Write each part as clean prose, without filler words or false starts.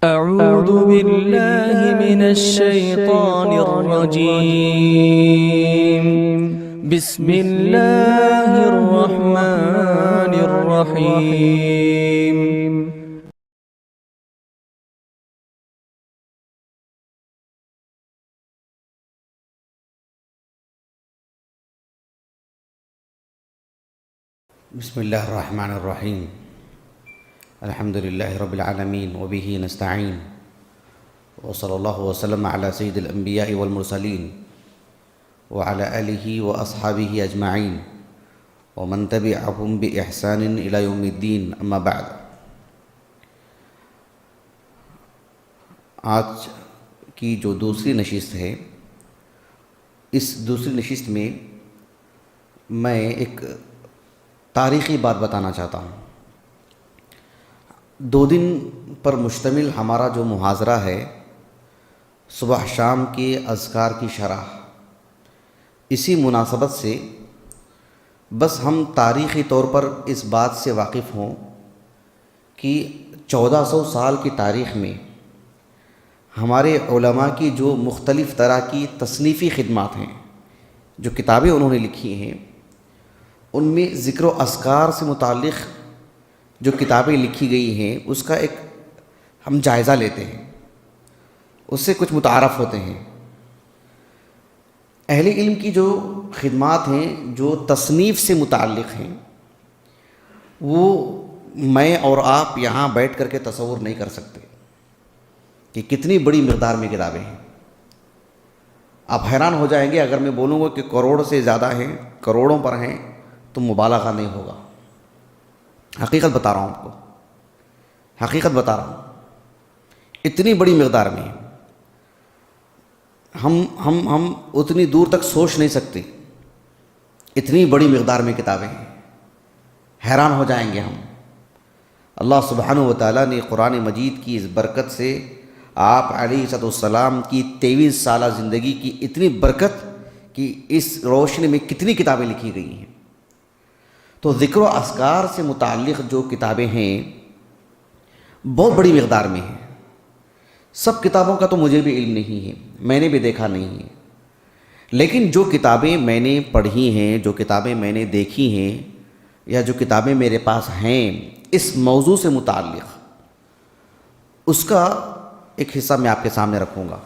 أعوذ بالله من الشيطان الرجيم. بسم الله الرحمن الرحيم. بسم الله الرحمن الرحيم. الحمد لله رب العالمين وبه نستعين، وصلى الله وسلم على سيد الأنبياء والمرسلين وعلى آله وأصحابه أجمعين ومن تبعهم بإحسان إلى يوم الدين. أما بعد، آج کی جو دوسری نشست ہے، اس دوسری نشست میں میں ایک تاریخی بات بتانا چاہتا ہوں. 2 دن پر مشتمل ہمارا جو محاضرہ ہے، صبح شام کے اذکار کی شرح، اسی مناسبت سے بس ہم تاریخی طور پر اس بات سے واقف ہوں کہ 1400 سال کی تاریخ میں ہمارے علماء کی جو مختلف طرح کی تصنیفی خدمات ہیں، جو کتابیں انہوں نے لکھی ہیں، ان میں ذکر و اذکار سے متعلق جو کتابیں لکھی گئی ہیں، اس کا ایک ہم جائزہ لیتے ہیں، اس سے کچھ متعارف ہوتے ہیں. اہل علم کی جو خدمات ہیں، جو تصنیف سے متعلق ہیں، وہ میں اور آپ یہاں بیٹھ کر کے تصور نہیں کر سکتے کہ کتنی بڑی مقدار میں کتابیں ہیں. آپ حیران ہو جائیں گے اگر میں بولوں گا کہ کروڑ سے زیادہ ہیں، کروڑوں پر ہیں، تو مبالغہ نہیں ہوگا. حقیقت بتا رہا ہوں آپ کو، حقیقت بتا رہا ہوں. اتنی بڑی مقدار میں ہم اتنی دور تک سوچ نہیں سکتے. اتنی بڑی مقدار میں کتابیں ہیں، حیران ہو جائیں گے ہم. اللہ سبحانہ و تعالیٰ نے قرآن مجید کی اس برکت سے آپ علیہ السلام کی 23 سالہ زندگی کی اتنی برکت کہ اس روشنی میں کتنی کتابیں لکھی گئی ہیں. تو ذکر و اذکار سے متعلق جو کتابیں ہیں بہت بڑی مقدار میں ہیں. سب کتابوں کا تو مجھے بھی علم نہیں ہے، میں نے بھی دیکھا نہیں ہے، لیکن جو کتابیں میں نے پڑھی ہیں، جو کتابیں میں نے دیکھی ہیں، یا جو کتابیں میرے پاس ہیں اس موضوع سے متعلق، اس کا ایک حصہ میں آپ کے سامنے رکھوں گا.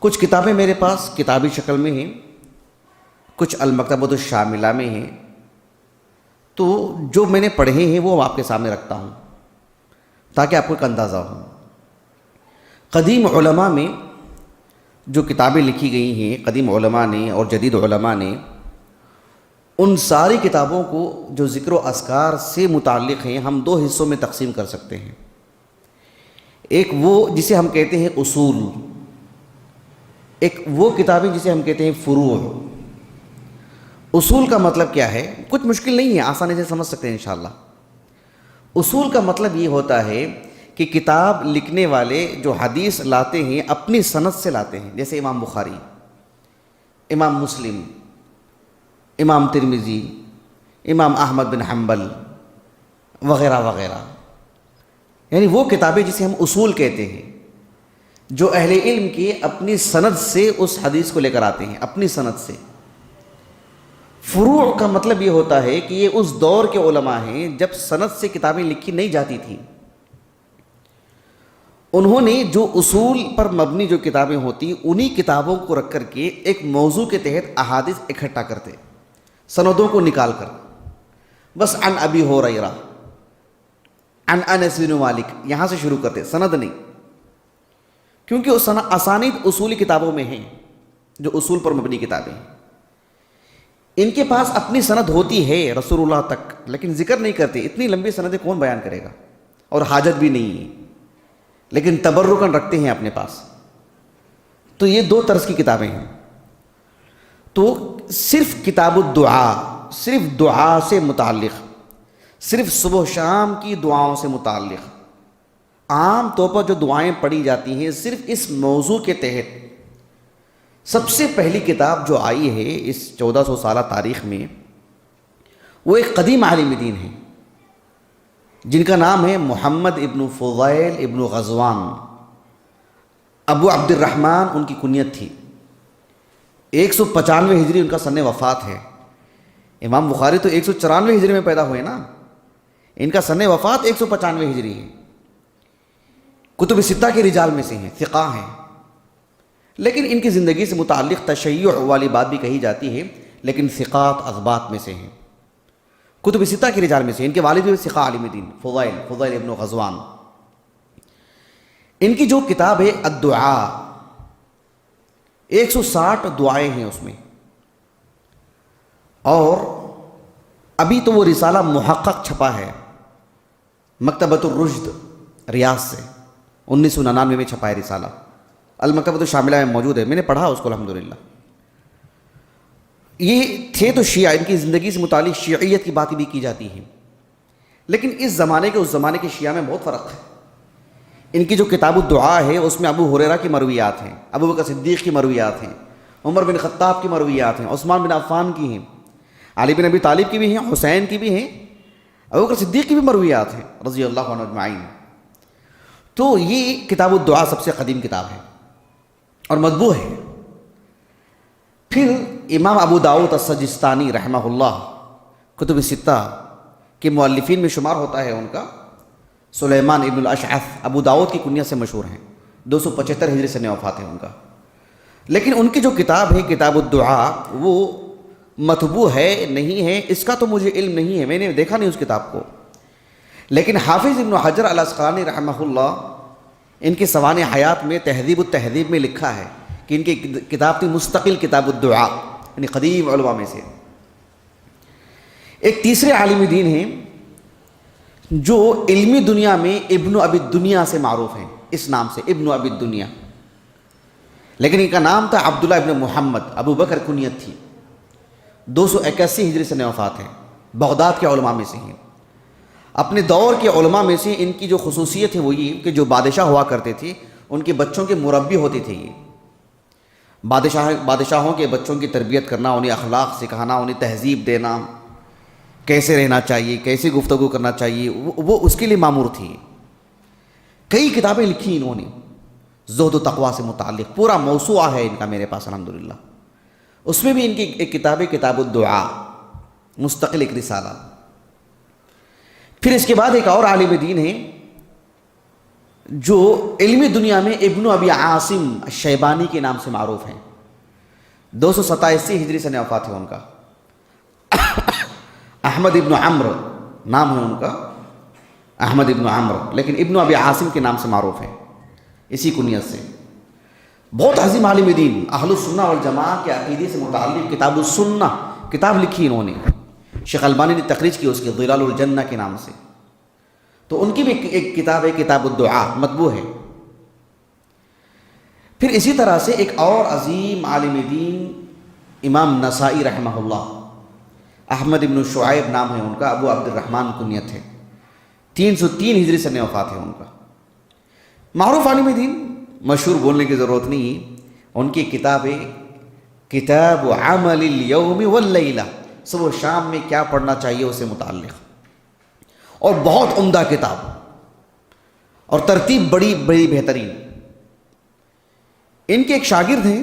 کچھ کتابیں میرے پاس کتابی شکل میں ہیں، کچھ المکتبۃ الشاملہ میں ہیں. تو جو میں نے پڑھے ہیں وہ آپ کے سامنے رکھتا ہوں تاکہ آپ کو ایک اندازہ ہو. قدیم علماء میں جو کتابیں لکھی گئی ہیں، قدیم علماء نے اور جدید علماء نے، ان ساری کتابوں کو جو ذکر و اذکار سے متعلق ہیں ہم 2 حصوں میں تقسیم کر سکتے ہیں. ایک وہ جسے ہم کہتے ہیں اصول، ایک وہ کتابیں جسے ہم کہتے ہیں فروع. اصول کا مطلب کیا ہے؟ کچھ مشکل نہیں ہے، آسانی سے سمجھ سکتے ہیں انشاءاللہ. اصول کا مطلب یہ ہوتا ہے کہ کتاب لکھنے والے جو حدیث لاتے ہیں اپنی سند سے لاتے ہیں، جیسے امام بخاری، امام مسلم، امام ترمذی، امام احمد بن حنبل وغیرہ وغیرہ. یعنی وہ کتابیں جسے ہم اصول کہتے ہیں، جو اہل علم کی اپنی سند سے اس حدیث کو لے کر آتے ہیں، اپنی سند سے. فروع کا مطلب یہ ہوتا ہے کہ یہ اس دور کے علماء ہیں جب سند سے کتابیں لکھی نہیں جاتی تھیں. انہوں نے جو اصول پر مبنی جو کتابیں ہوتی انہی کتابوں کو رکھ کر کے ایک موضوع کے تحت احادیث اکٹھا کرتے، سندوں کو نکال کر. بس عن ابی ہریرہ، عن انس بن مالک، یہاں سے شروع کرتے، سند نہیں. کیونکہ وہ اسانید اصولی کتابوں میں ہیں، جو اصول پر مبنی کتابیں ہیں. ان کے پاس اپنی سند ہوتی ہے رسول اللہ تک، لیکن ذکر نہیں کرتے. اتنی لمبی سندیں کون بیان کرے گا، اور حاجت بھی نہیں ہے، لیکن تبرکاً رکھتے ہیں اپنے پاس. تو یہ 2 طرز کی کتابیں ہیں. تو صرف کتاب الدعا، صرف دعا سے متعلق، صرف صبح و شام کی دعاؤں سے متعلق، عام طور پر جو دعائیں پڑھی جاتی ہیں صرف اس موضوع کے تحت، سب سے پہلی کتاب جو آئی ہے اس 1400 سالہ تاریخ میں، وہ ایک قدیم عالم دین ہے، جن کا نام ہے محمد ابن فضیل ابن غزوان، ابو عبد الرحمن ان کی کنیت تھی۔ 195 ہجری ان کا سن وفات ہے۔ امام بخاری تو 194 ہجری میں پیدا ہوئے نا، ان کا سن وفات 195 ہجری ہے۔ کتب ستہ کے رجال میں سے ہیں، ثقہ ہیں، لیکن ان کی زندگی سے متعلق تشیع والی بات بھی کہی جاتی ہے، لیکن ثقات اثبات میں سے ہیں، کتب ستہ کے رجال میں سے۔ ان کے والد بھی ثقہ عالم دین فضیل ابن غزوان۔ ان کی جو کتاب ہے الدعاء، 160 دعائیں ہیں اس میں، اور ابھی تو وہ رسالہ محقق چھپا ہے مکتبۃ الرشد ریاض سے، 1999 میں چھپا ہے رسالہ، المکتبۃ الشاملہ میں موجود ہے، میں نے پڑھا اس کو الحمدللہ۔ یہ تھے تو شیعہ، ان کی زندگی سے متعلق شیعیت کی باتیں بھی کی جاتی ہیں، لیکن اس زمانے کے اس زمانے کے شیعہ میں بہت فرق ہے۔ ان کی جو کتاب الدعاء ہے اس میں ابو ہریرہ کی مرویات ہیں، ابو بکر صدیق کی مرویات ہیں، عمر بن خطاب کی مرویات ہیں، عثمان بن عفان کی ہیں، علی بن ابی طالب کی بھی ہیں، حسین کی بھی ہیں، ابو بکر صدیق کی بھی مرویات ہیں رضی اللہ عنہ اجمعین۔ تو یہ کتاب الدعاء سب سے قدیم کتاب ہے اور مطبوع ہے۔ پھر امام ابو داؤد السجستانی رحمہ اللہ کتب ستہ کے مؤلفین میں شمار ہوتا ہے۔ ان کا سلیمان ابن الاشعث ابو داؤد کی کنیت سے مشہور ہیں، 275 ہجری سے وفات ہے ان کا، لیکن ان کی جو کتاب ہے کتاب الدعاء وہ مطبوع ہے نہیں ہے اس کا تو مجھے علم نہیں ہے، میں نے دیکھا نہیں اس کتاب کو، لیکن حافظ ابن حجر العسقلانی رحمہ اللہ ان کی سوانح حیات میں تہذیب التہذیب میں لکھا ہے کہ ان کی کتاب تھی مستقل کتاب الدعاء، یعنی قدیم علماء میں سے۔ ایک تیسرے عالم دین ہیں جو علمی دنیا میں ابن ابی الدنیا سے معروف ہیں، اس نام سے ابن ابی الدنیا، لیکن ان کا نام تھا عبداللہ ابن محمد، ابو بکر کنیت تھی، 281 ہجری سے وفات ہے، بغداد کے علماء میں سے ہیں۔ اپنے دور کے علماء میں سے ان کی جو خصوصیت ہے وہ یہ کہ جو بادشاہ ہوا کرتے تھے ان کے بچوں کے مربی ہوتے تھے، یہ بادشاہوں کے بچوں کی تربیت کرنا، انہیں اخلاق سکھانا، انہیں تہذیب دینا، کیسے رہنا چاہیے، کیسے گفتگو کرنا چاہیے، وہ اس کے لیے مامور تھی۔ کئی کتابیں لکھی انہوں نے زہد و تقویٰ سے متعلق، پورا موسوعہ ہے ان کا میرے پاس الحمدللہ۔ اس میں بھی ان کی ایک کتاب ہے کتاب الدعاء، مستقل ایک رسالہ۔ پھر اس کے بعد ایک اور عالم دین ہے جو علمی دنیا میں ابن ابی عاصم الشیبانی کے نام سے معروف ہیں، 287 ہجری سے وفات ہے ان کا۔ احمد ابن عمرو نام ہے ان کا، احمد ابن عمرو، لیکن ابن ابی عاصم کے نام سے معروف ہیں، اسی کنیت سے۔ بہت عظیم عالم دین، اہل السنہ والجماعہ کے عقیدے سے متعلق کتاب السنہ کتاب لکھی انہوں نے، شیخ البانی نے تخریج کی اس کی ظلال الجنہ کے نام سے۔ تو ان کی بھی ایک کتاب ہے کتاب الدعاء، مطبوع ہے۔ پھر اسی طرح سے ایک اور عظیم عالم دین امام نسائی رحمہ اللہ، احمد ابن شعیب نام ہے ان کا، ابو عبد الرحمن کنیت ہے، 303 ہجری سے وفات ہے ان کا۔ معروف عالم دین، مشہور بولنے کی ضرورت نہیں، ان کی کتاب ہے کتاب عمل الیوم واللیلہ، صبح و شام میں کیا پڑھنا چاہیے اس سے متعلق، اور بہت عمدہ کتاب، اور ترتیب بڑی بڑی بہترین۔ ان کے ایک شاگرد ہیں،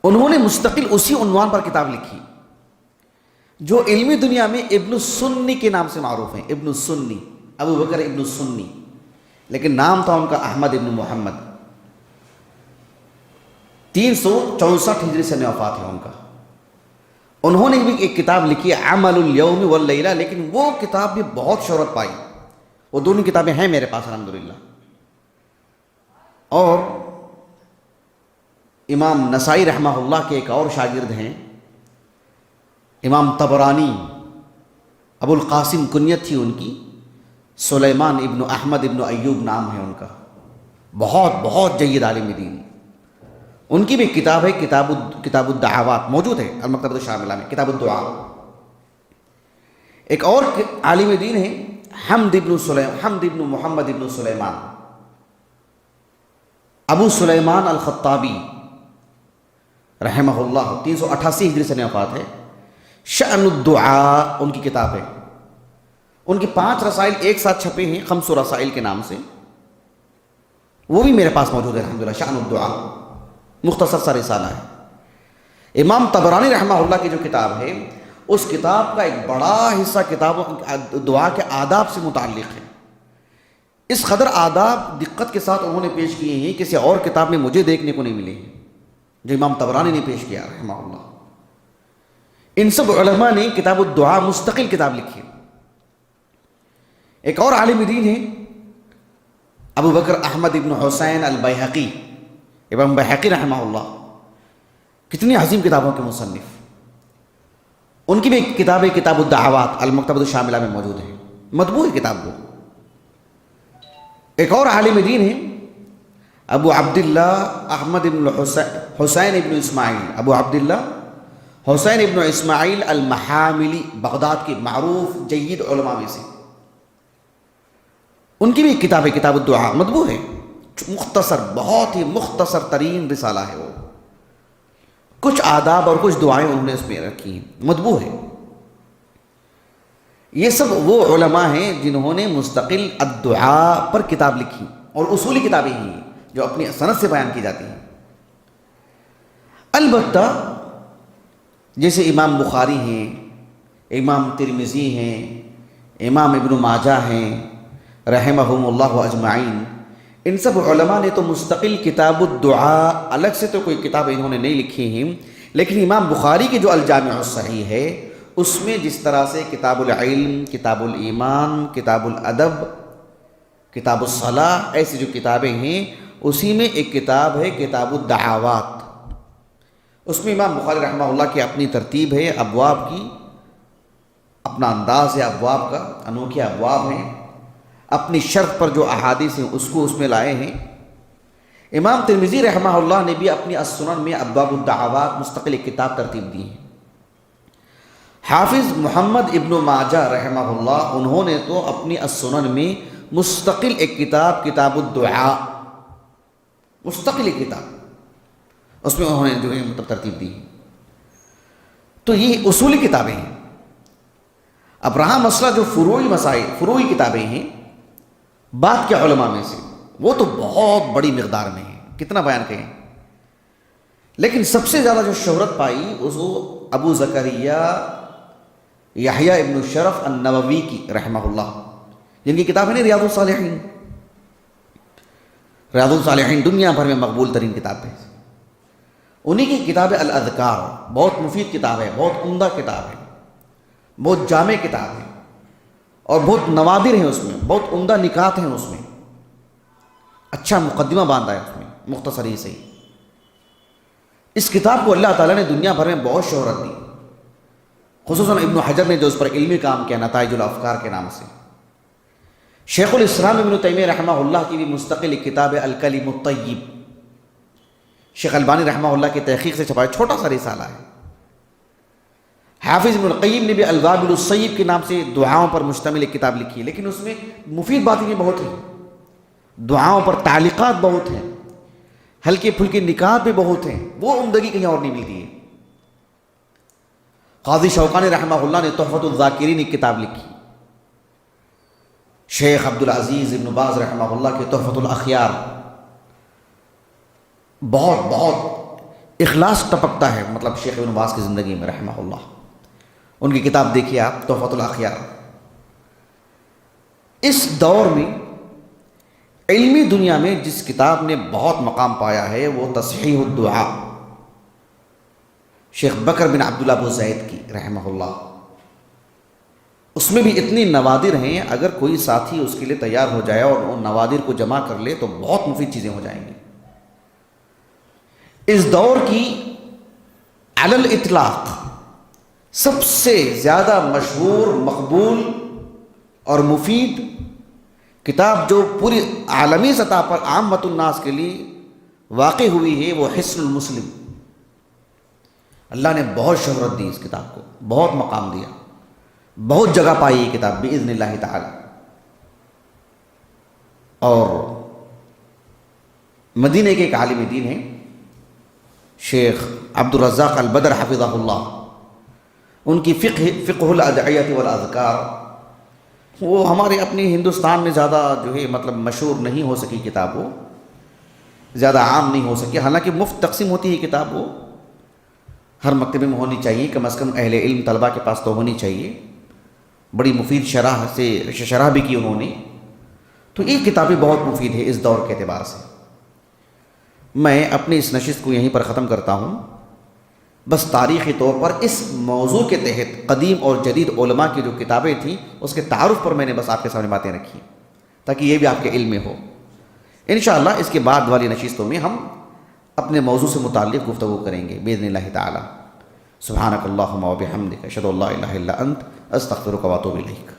انہوں نے مستقل اسی عنوان پر کتاب لکھی، جو علمی دنیا میں ابن السنی کے نام سے معروف ہیں، ابن السنی، ابو بکر ابن السنی، لیکن نام تھا ان کا احمد ابن محمد۔ 364 ہجری سے وفات ہے ان کا۔ انہوں نے بھی ایک کتاب لکھی عمل الیوم واللیلہ، لیکن وہ کتاب بھی بہت شہرت پائی، وہ دونوں کتابیں ہیں میرے پاس الحمدللہ۔ اور امام نسائی رحمہ اللہ کے ایک اور شاگرد ہیں امام طبرانی، ابو القاسم کنیت تھی ان کی، سلیمان ابن احمد ابن ایوب نام ہے ان کا، بہت بہت جید عالم دین۔ ان کی بھی کتاب ہے کتاب الدعوات، موجود ہے المکتبۃ الشاملہ میں، کتاب الدعاء۔ ایک اور عالم دین ہے حمد ابن محمد ابن سلیمان، ابو سلیمان الخطابی رحمہ اللہ، 388 ہجری سے وفات ہے۔ شأن الدعاء ان کی کتاب ہے، ان کی 5 رسائل ایک ساتھ چھپے ہیں 5 رسائل کے نام سے، وہ بھی میرے پاس موجود ہے الحمدللہ، شأن الدعاء، مختصر سا رسالہ ہے۔ امام طبرانی رحمہ اللہ کی جو کتاب ہے، اس کتاب کا ایک بڑا حصہ کتاب دعا کے آداب سے متعلق ہے۔ اس قدر آداب دقت کے ساتھ انہوں نے پیش کیے ہیں، کسی اور کتاب میں مجھے دیکھنے کو نہیں ملے ہیں جو امام طبرانی نے پیش کیا رحمہ اللہ۔ ان سب علماء نے کتاب الدعاء مستقل کتاب لکھی ہے۔ ایک اور عالم دین ہے ابو بکر احمد ابن حسین البیہقی، امام بیہقی رحمہ اللہ، کتنی عظیم کتابوں کے مصنف، ان کی بھی ایک کتاب ہے کتاب الدعوات المکتبۃ الشاملہ میں موجود ہے، مطبوع ہے کتاب وہ۔ ایک اور عالم دین ہے ابو عبداللہ احمد ابن حسین ابن اسماعیل، ابو عبداللہ حسین ابن اسماعیل المحاملی، بغداد کے معروف جید علماء میں سے، ان کی بھی ایک کتاب ہے کتاب الدعاء، مطبوع ہے، مختصر، بہت ہی مختصر ترین رسالہ ہے وہ، کچھ آداب اور کچھ دعائیں انہوں نے اس میں رکھی ہیں، مطبوع ہے۔ یہ سب وہ علماء ہیں جنہوں نے مستقل الدعاء پر کتاب لکھی، اور اصولی کتابیں ہی ہیں جو اپنی سند سے بیان کی جاتی ہیں۔ البتہ جیسے امام بخاری ہیں، امام ترمذی ہیں، امام ابن ماجہ ہیں رحمہم اللہ اجمعین، ان سب علماء نے تو مستقل کتاب الدعاء، الگ سے تو کوئی کتاب انہوں نے نہیں لکھی ہیں، لیکن امام بخاری کی جو الجامع الصحیح ہے، اس میں جس طرح سے کتاب العلم، کتاب الایمان، کتاب الادب، کتاب الصلاح، ایسی جو کتابیں ہیں، اسی میں ایک کتاب ہے کتاب الدعوات۔ اس میں امام بخاری رحمہ اللہ کی اپنی ترتیب ہے ابواب کی، اپنا انداز ہے ابواب کا، انوکھے ابواب ہیں، اپنی شرط پر جو احادیث ہیں اس کو اس میں لائے ہیں۔ امام ترمذی رحمہ اللہ نے بھی اپنی السنن میں ابواب الدعوات مستقل ایک کتاب ترتیب دی ہے۔ حافظ محمد ابن ماجہ رحمہ اللہ، انہوں نے تو اپنی السنن میں مستقل ایک کتاب کتاب الدعاء، مستقل ایک کتاب، اس میں انہوں نے جو ہے مطلب ترتیب دی ہے۔ تو یہ اصولی کتابیں ہیں۔ اب رہا مسئلہ جو فروعی مسائل، فروعی کتابیں ہیں بعد کے علماء میں سے، وہ تو بہت بڑی مقدار میں ہیں، کتنا بیان کریں، لیکن سب سے زیادہ جو شہرت پائی وہ ابو زکریا یحییٰ ابن شرف النووی کی رحمہ اللہ، جن کی کتاب ہے نا ریاض الصالحین۔ ریاض الصالحین دنیا بھر میں مقبول ترین کتاب ہے، انہی کی کتاب ہے الاذکار، بہت مفید کتاب ہے، بہت عمدہ کتاب ہے، بہت جامع کتاب ہے، اور بہت نوادر ہیں اس میں، بہت عمدہ نکات ہیں اس میں، اچھا مقدمہ باندھا ہے اس میں مختصری سے ہی۔ اس کتاب کو اللہ تعالیٰ نے دنیا بھر میں بہت شہرت دی، خصوصاً ابن حجر نے جو اس پر علمی کام کیا نتائج الافکار کے نام سے۔ شیخ الاسلام ابن تیمیہ رحمہ اللہ کی بھی مستقل ایک کتاب ہے الکلم الطیب، شیخ البانی رحمہ اللہ کی تحقیق سے چھپا ہے، چھوٹا سا رسالہ ہے۔ حافظ ابن القیم نے بھی الوابل الصیب کے نام سے دعاؤں پر مشتمل ایک کتاب لکھی ہے، لیکن اس میں مفید باتیں بھی بہت ہیں، دعاؤں پر تعلیقات بہت ہیں، ہلکے پھلکے نکات بھی بہت ہیں، وہ عمدگی کہیں اور نہیں ملتی ہے۔ قاضی شوکانی رحمہ اللہ نے تحفۃ الذاکرین ایک کتاب لکھی، شیخ عبدالعزیز ابن باز رحمہ اللہ کی تحفۃ الاخیار، بہت بہت اخلاص ٹپکتا ہے مطلب شیخ ابن باز کی زندگی میں رحمہ اللہ، ان کی کتاب دیکھیے آپ تحفۃ الاخیار۔ اس دور میں علمی دنیا میں جس کتاب نے بہت مقام پایا ہے وہ تصحیح الدعاء، شیخ بکر بن عبداللہ ابو زید کی رحمہ اللہ۔ اس میں بھی اتنی نوادر ہیں، اگر کوئی ساتھی اس کے لیے تیار ہو جائے اور ان نوادر کو جمع کر لے تو بہت مفید چیزیں ہو جائیں گی۔ اس دور کی علی الاطلاق سب سے زیادہ مشہور، مقبول اور مفید کتاب جو پوری عالمی سطح پر عامۃ الناس کے لیے واقع ہوئی ہے وہ حصن المسلم۔ اللہ نے بہت شہرت دی اس کتاب کو، بہت مقام دیا، بہت جگہ پائی یہ کتاب باذن اللہ تعالی۔ اور مدینہ کے ایک عالم دین ہیں شیخ عبد الرزاق البدر حفظہ اللہ، ان کی فقہ الادعیہ والاذکار، وہ ہمارے اپنے ہندوستان میں زیادہ جو ہے مطلب مشہور نہیں ہو سکی کتاب، وہ زیادہ عام نہیں ہو سکی، حالانکہ مفت تقسیم ہوتی ہے کتاب، وہ ہر مکتبے میں ہونی چاہیے، کم از کم اہل علم طلباء کے پاس تو ہونی چاہیے، بڑی مفید شرح بھی کی انہوں نے، تو یہ کتابیں بہت مفید ہے اس دور کے اعتبار سے۔ میں اپنی اس نشست کو یہیں پر ختم کرتا ہوں، بس تاریخی طور پر اس موضوع کے تحت قدیم اور جدید علماء کی جو کتابیں تھیں اس کے تعارف پر میں نے بس آپ کے سامنے باتیں رکھی تاکہ یہ بھی آپ کے علم میں ہو۔ انشاءاللہ اس کے بعد والی نشستوں میں ہم اپنے موضوع سے متعلق گفتگو کریں گے باذن اللہ تعالی۔ سبحانک اللہم و بحمدک، اشہد ان لا الہ الا انت، استغفرک و اتوب الیک۔